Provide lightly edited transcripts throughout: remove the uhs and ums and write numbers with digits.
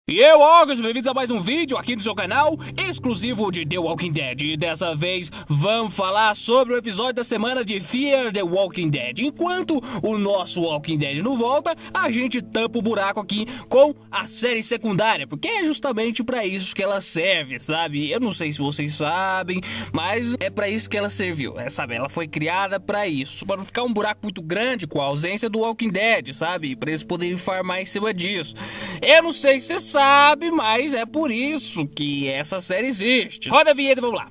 E eu, August, bem-vindos a mais um vídeo aqui no seu canal, exclusivo de The Walking Dead. E dessa vez vamos falar sobre o episódio da semana de Fear the Walking Dead. Enquanto o nosso Walking Dead não volta, a gente tampa o buraco aqui com a série secundária, porque é justamente pra isso que ela serve, sabe? Eu não sei se vocês sabem, mas é pra isso que ela serviu, sabe? Ela foi criada pra isso, pra não ficar um buraco muito grande com a ausência do Walking Dead, sabe? Pra eles poderem farmar em cima disso. Eu não sei se você sabe, mas é por isso que essa série existe. Roda a vinheta e vamos lá.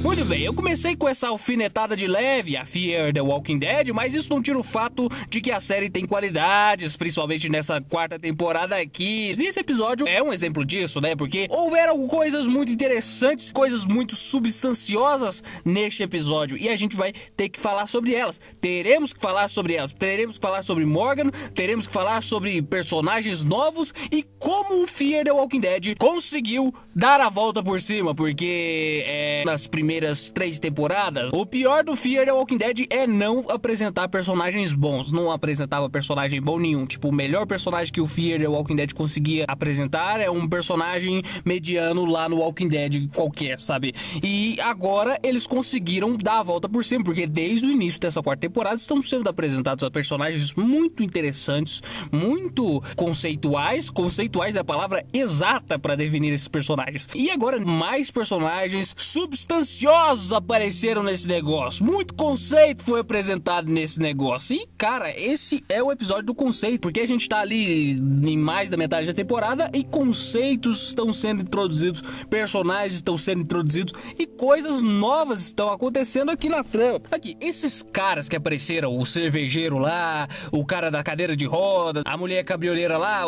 Muito bem, eu comecei com essa alfinetada de leve a Fear the Walking Dead, mas isso não tira o fato de que a série tem qualidades, principalmente nessa quarta temporada aqui. E esse episódio é um exemplo disso, né? Porque houveram coisas muito interessantes, coisas muito substanciosas neste episódio, e a gente vai ter que falar sobre elas. Teremos que falar sobre elas, teremos que falar sobre Morgan, teremos que falar sobre personagens novos e como o Fear the Walking Dead conseguiu dar a volta por cima, porque nas primeiras 3 temporadas, o pior do Fear the Walking Dead é não apresentar personagens bons. Não apresentava personagem bom nenhum. Tipo, o melhor personagem que o Fear the Walking Dead conseguia apresentar é um personagem mediano lá no Walking Dead qualquer, sabe? E agora eles conseguiram dar a volta por cima, porque desde o início dessa quarta temporada estão sendo apresentados a personagens muito interessantes, muito conceituais. Conceituais é a palavra exata para definir esses personagens. E agora mais personagens substanciosos apareceram nesse negócio. Muito conceito foi apresentado nesse negócio. E, cara, esse é o episódio do conceito, porque a gente tá ali em mais da metade da temporada e conceitos estão sendo introduzidos, personagens estão sendo introduzidos e coisas novas estão acontecendo aqui na trama. Aqui, esses caras que apareceram, o cervejeiro lá, o cara da cadeira de rodas, a mulher cabrioleira lá,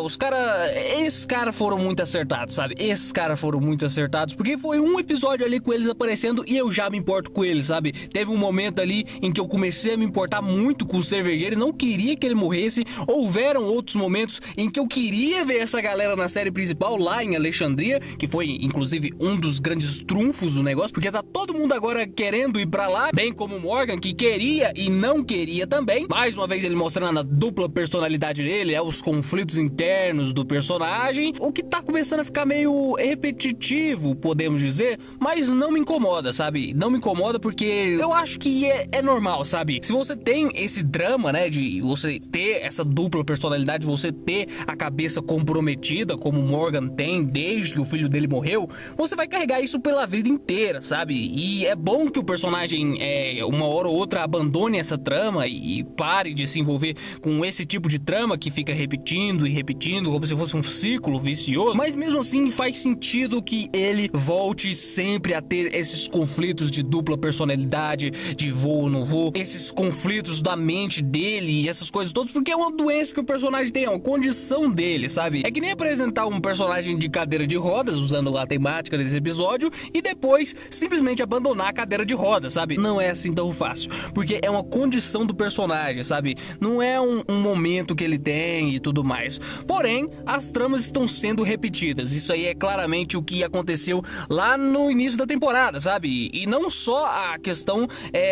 esses caras foram muito acertados, sabe? Esses caras foram muito acertados, porque foi um episódio ali com eles aparecendo e eu já me importo com ele, sabe? Teve um momento ali em que eu comecei a me importar muito com o cervejeiro e não queria que ele morresse. Houveram outros momentos em que eu queria ver essa galera na série principal lá em Alexandria, que foi inclusive um dos grandes trunfos do negócio, porque tá todo mundo agora querendo ir pra lá, bem como o Morgan, que queria e não queria também. Mais uma vez ele mostrando a dupla personalidade dele, os conflitos internos do personagem, o que tá começando a ficar meio repetitivo, podemos dizer, mas não me incomoda, sabe? Não me incomoda porque eu acho que é normal, sabe? Se você tem esse drama, né, de você ter essa dupla personalidade, você ter a cabeça comprometida, como o Morgan tem desde que o filho dele morreu, você vai carregar isso pela vida inteira, sabe? E é bom que o personagem, uma hora ou outra, abandone essa trama e pare de se envolver com esse tipo de trama que fica repetindo e repetindo, como se fosse um ciclo vicioso. Mas mesmo assim, faz sentido que ele volte sempre a ter esses conflitos de dupla personalidade, de vou ou não vou, esses conflitos da mente dele e essas coisas todas, porque é uma doença que o personagem tem, é uma condição dele, sabe? É que nem apresentar um personagem de cadeira de rodas, usando a temática desse episódio, e depois simplesmente abandonar a cadeira de rodas, sabe? Não é assim tão fácil, porque é uma condição do personagem, sabe? Não é um momento que ele tem e tudo mais. Porém, as tramas estão sendo repetidas. Isso aí é claramente o que aconteceu lá no início da temporada, sabe? E não só a questão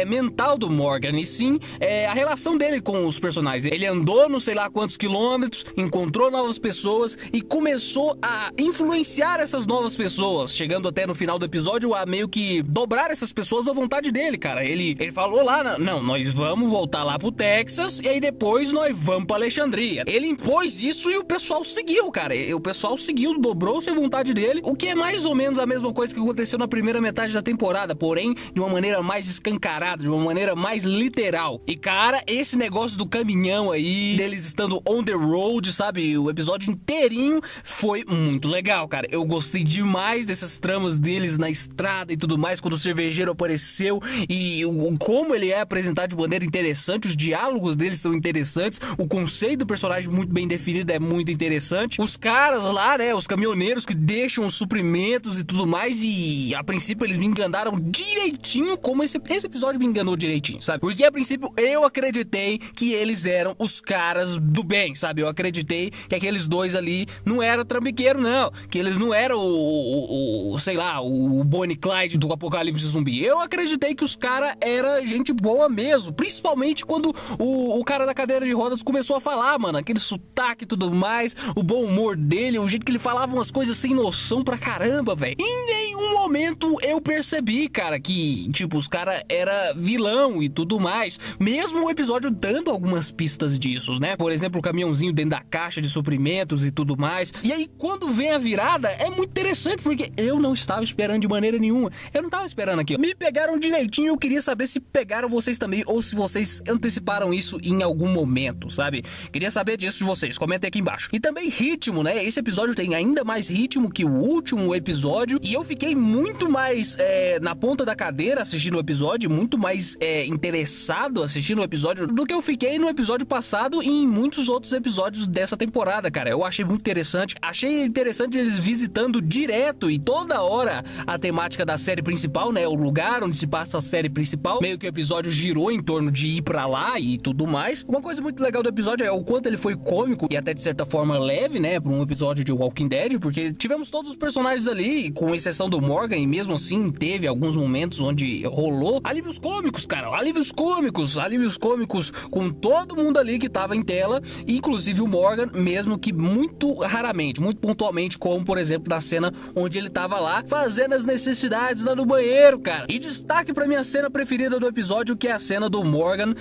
mental do Morgan, e sim a relação dele com os personagens. Ele andou não sei lá quantos quilômetros, encontrou novas pessoas e começou a influenciar essas novas pessoas, chegando até no final do episódio a meio que dobrar essas pessoas à vontade dele, cara. Ele falou lá, não, nós vamos voltar lá pro Texas e aí depois nós vamos pra Alexandria. Ele impôs isso e o pessoal seguiu, cara. O pessoal seguiu, dobrou-se à vontade dele, o que é mais ou menos a mesma coisa que aconteceu na primeira metade da temporada, porém de uma maneira mais escancarada, de uma maneira mais literal. E cara, esse negócio do caminhão aí, deles estando on the road, sabe? O episódio inteirinho foi muito legal, cara. Eu gostei demais dessas tramas deles na estrada e tudo mais, quando o cervejeiro apareceu e como ele é apresentado de maneira interessante, os diálogos deles são interessantes, o conceito do personagem muito bem definido é muito interessante. Os caras lá, né, os caminhoneiros que deixam os suprimentos e tudo mais, e a princípio eles me enganaram direitinho como esse episódio me enganou direitinho, sabe? Porque a princípio eu acreditei que eles eram os caras do bem, sabe? Eu acreditei que aqueles dois ali não eram trambiqueiro, não. Que eles não eram sei lá, o Bonnie e Clyde do Apocalipse Zumbi. Eu acreditei que os caras eram gente boa mesmo. Principalmente quando o cara da cadeira de rodas começou a falar, mano. Aquele sotaque e tudo mais, o bom humor dele, o jeito que ele falava umas coisas sem noção pra caramba, velho. Em nenhum momento eu percebi, cara, que, tipo, os caras era vilão e tudo mais. Mesmo o episódio dando algumas pistas disso, né? Por exemplo, o caminhãozinho dentro da caixa de suprimentos e tudo mais. E aí, quando vem a virada, é muito interessante, porque eu não estava esperando de maneira nenhuma. Eu não estava esperando aquilo. Me pegaram direitinho, eu queria saber se pegaram vocês também, ou se vocês anteciparam isso em algum momento, sabe? Queria saber disso de vocês, comentem aqui embaixo. E também ritmo, né? Esse episódio tem ainda mais ritmo que o último episódio, e eu fiquei muito mais na ponta da cadeira assistindo o episódio, muito mais interessado assistindo o episódio do que eu fiquei no episódio passado e em muitos outros episódios dessa temporada, cara. Eu achei muito interessante. Achei interessante eles visitando direto e toda hora a temática da série principal, né? O lugar onde se passa a série principal. Meio que o episódio girou em torno de ir pra lá e tudo mais. Uma coisa muito legal do episódio é o quanto ele foi cômico e até de certa forma leve, né? Pra um episódio de Walking Dead, porque tivemos todos os personagens ali, com exceção do Morgan, e mesmo assim teve alguns momentos onde rolou alívios cômicos, cara. Alívios cômicos com todo mundo ali que tava em tela, inclusive o Morgan, mesmo que muito raramente, muito pontualmente, como por exemplo na cena onde ele tava lá fazendo as necessidades lá no banheiro, cara. E destaque pra minha cena preferida do episódio, que é a cena do Morgan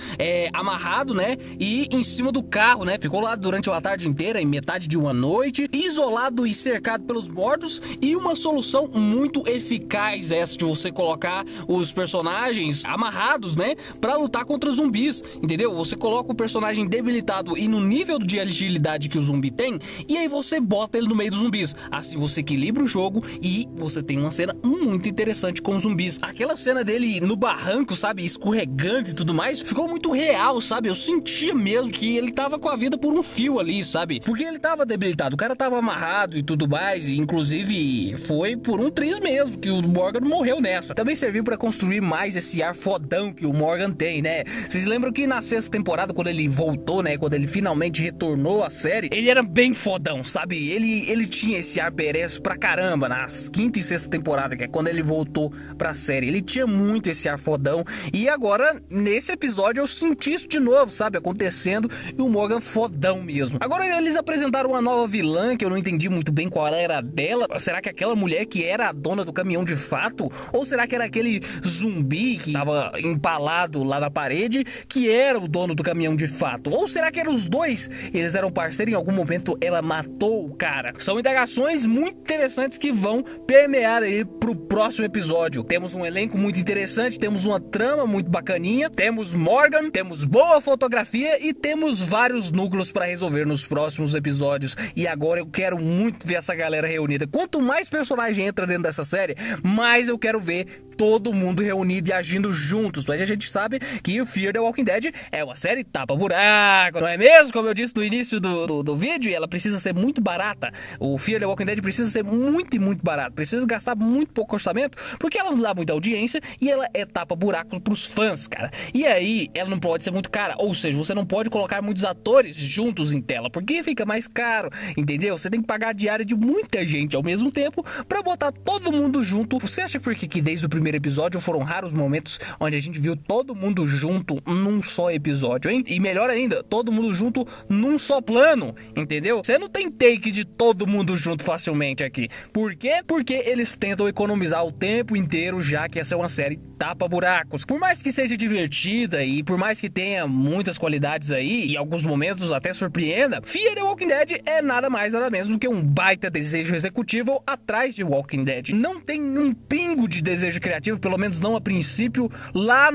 amarrado, né, e em cima do carro, né, ficou lá durante a tarde inteira, em metade de uma noite, isolado e cercado pelos mortos, e uma solução muito eficaz essa de você colocar os personagens amarrados, né, pra lutar contra zumbis, entendeu? Você coloca o personagem debilitado e no nível de agilidade que o zumbi tem, e aí você bota ele no meio dos zumbis. Assim você equilibra o jogo e você tem uma cena muito interessante com os zumbis. Aquela cena dele no barranco, sabe, escorregando e tudo mais, ficou muito real, sabe? Eu sentia mesmo que ele tava com a vida por um fio ali, sabe? Porque ele tava debilitado, o cara tava amarrado e tudo mais, e inclusive foi por um triz mesmo que o Morgan morreu nessa. Também serviu pra construir mais esse ar fodão que o Morgan tem, né? Vocês lembram que na sexta temporada, quando ele voltou, né, quando ele finalmente retornou à série, ele era bem fodão, sabe? Ele tinha esse ar badass pra caramba nas quinta e sexta temporada, que é quando ele voltou pra série. Ele tinha muito esse ar fodão, e agora nesse episódio eu senti isso de novo, sabe, acontecendo, e o Morgan fodão mesmo. Agora eles apresentaram uma nova vilã que eu não entendi muito bem qual era dela. Será que aquela mulher que era a dona do caminhão de fato? Ou será que era aquele zumbi que tava empalado lá na parede que era o dono do caminhão de fato? Ou será que eram os dois? Eles eram parceiros, em algum momento ela matou o cara. São indagações muito interessantes que vão permear aí pro próximo episódio. Temos um elenco muito interessante, temos uma trama muito bacaninha, temos Morgan, temos boa fotografia e temos vários núcleos pra resolver nos próximos episódios. E agora eu quero muito ver essa galera reunida. Quanto mais personagem entra dentro dessa série, mais eu quero ver todo mundo reunido e agindo juntos. Mas a gente sabe que o Fear the Walking Dead é uma série tapa-buraco, não é mesmo? Como eu disse no início do vídeo, ela precisa ser muito barata. O Fear the Walking Dead precisa ser muito e muito barato. Precisa gastar muito pouco orçamento, porque ela não dá muita audiência e ela é tapa-buraco pros fãs, cara. E aí, ela não pode ser muito cara. Ou seja, você não pode colocar muitos atores juntos em tela, porque fica mais caro, entendeu? Você tem que pagar a diária de muita gente ao mesmo tempo pra botar todo mundo junto. Você acha que desde o primeiro episódio foram raros momentos onde a gente viu todo mundo junto num só episódio, hein? E melhor ainda, todo mundo junto num só plano, entendeu? Você não tem take de todo mundo junto facilmente aqui. Por quê? Porque eles tentam economizar o tempo inteiro, já que essa é uma série tapa-buracos. Por mais que seja divertida e por mais que tenha muitas qualidades aí, e em alguns momentos até surpreenda, Fear the Walking Dead é nada mais nada menos do que um baita desejo executivo atrás de Walking Dead. Não tem um pingo de desejo criativo, pelo menos não a princípio, lá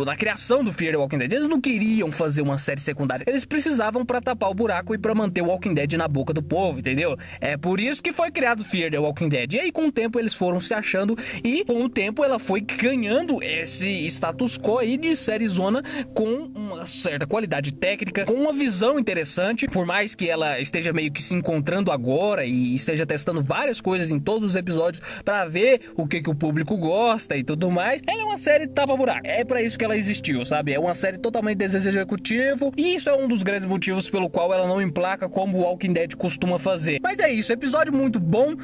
na criação do Fear the Walking Dead. Eles não queriam fazer uma série secundária, eles precisavam pra tapar o buraco e pra manter o Walking Dead na boca do povo, entendeu? É por isso que foi criado Fear the Walking Dead. E aí com o tempo eles foram se achando e com o tempo ela foi ganhando mantendo esse status quo aí de série zona com uma certa qualidade técnica, com uma visão interessante, por mais que ela esteja meio que se encontrando agora e esteja testando várias coisas em todos os episódios pra ver o que o público gosta e tudo mais. Ela é uma série tapa-buraco. É pra isso que ela existiu, sabe? É uma série totalmente desejo executivo e isso é um dos grandes motivos pelo qual ela não emplaca como o Walking Dead costuma fazer. Mas é isso, episódio muito bom.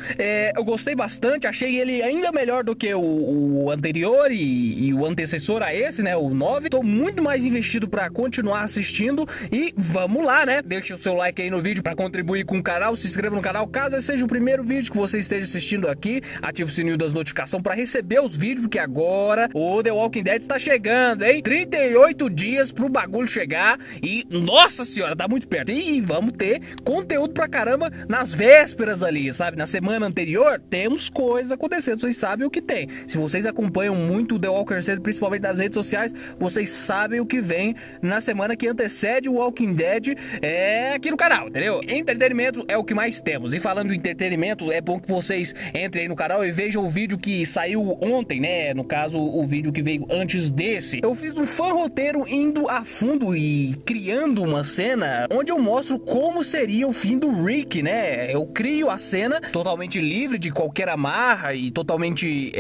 Eu gostei bastante, achei ele ainda melhor do que o anterior e o antecessor a esse, né? O 9. Tô muito mais investido pra continuar assistindo e vamos lá, né? Deixa o seu like aí no vídeo pra contribuir com o canal, se inscreva no canal caso esse seja o primeiro vídeo que você esteja assistindo aqui, ative o sininho das notificações pra receber os vídeos, porque agora o The Walking Dead está chegando, hein? 38 dias pro bagulho chegar e, nossa senhora, tá muito perto. E vamos ter conteúdo pra caramba nas vésperas ali, sabe? Na semana anterior, temos coisas acontecendo, vocês sabem o que tem. Se vocês acompanham muito o The Walking Dead, principalmente nas redes sociais, vocês sabem o que vem na semana que antecede o Walking Dead aqui no canal, entendeu? Entretenimento é o que mais temos. E falando em entretenimento, é bom que vocês entrem aí no canal e vejam o vídeo que saiu ontem, né? No caso, o vídeo que veio antes desse. Eu fiz um fã roteiro indo a fundo e criando uma cena onde eu mostro como seria o fim do Rick, né? Eu crio a cena totalmente livre de qualquer amarra e totalmente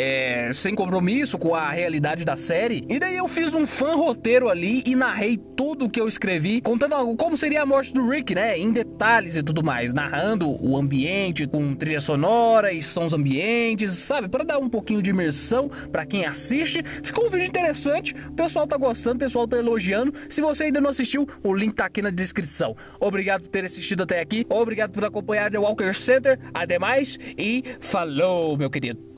sem compromisso com a realidade da série. E daí eu fiz um fã roteiro ali e narrei tudo o que eu escrevi, contando como seria a morte do Rick, né? Em detalhes e tudo mais, narrando o ambiente com trilha sonora e sons ambientes, sabe? Para dar um pouquinho de imersão para quem assiste. Ficou um vídeo interessante, o pessoal tá gostando, o pessoal tá elogiando. Se você ainda não assistiu, o link tá aqui na descrição. Obrigado por ter assistido até aqui, obrigado por acompanhar The Walker Center. Até mais e falou, meu querido.